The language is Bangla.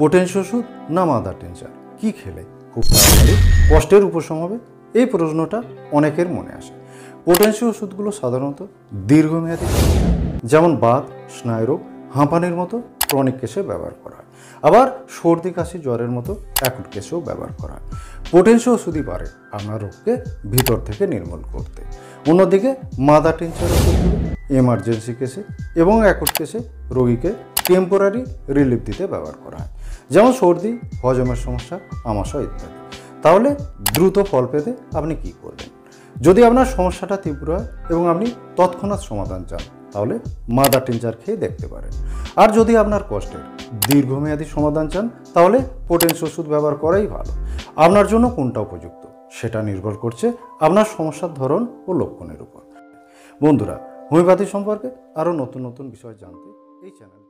পোটেন্স ওষুধ না মাদার টিনচার, কী খেলে খুব তাড়াতাড়ি কষ্টের উপশম হবে? এই প্রশ্নটা অনেকের মনে আসে। পোটেন্সি ওষুধগুলো সাধারণত দীর্ঘমেয়াদী যেমন বাত, স্নায়ুরোগ, হাঁপানির মতো ক্রনিক কেসে ব্যবহার করা হয়। আবার সর্দি, কাশি, জ্বরের মতো অ্যাকুট কেসেও ব্যবহার করা হয়। পোটেন্সি ওষুধই পারে আপনার রোগকে ভিতর থেকে নির্মূল করতে। অন্যদিকে মাদার টিনচার ওষুধগুলো এমার্জেন্সি কেসে এবং অ্যাকুট কেসে রোগীকে টেম্পোরারি রিলিফ দিতে ব্যবহার করা হয়, যেমন সর্দি, হজমের সমস্যা, আমাশয় ইত্যাদি। তাহলে দ্রুত ফল পেতে আপনি কী করবেন? যদি আপনার সমস্যাটা তীব্র হয় এবং আপনি তৎক্ষণাৎ সমাধান চান, তাহলে মাদার টিনচার খেয়ে দেখতে পারেন। আর যদি আপনার কষ্টের দীর্ঘমেয়াদী সমাধান চান, তাহলে পোটেন্সি ওষুধ ব্যবহার করাই ভালো। আপনার জন্য কোনটা উপযুক্ত সেটা নির্ভর করছে আপনার সমস্যার ধরন ও লক্ষণের উপর। বন্ধুরা, হোমিওপ্যাথি সম্পর্কে আরও নতুন নতুন বিষয় জানতে এই চ্যানেল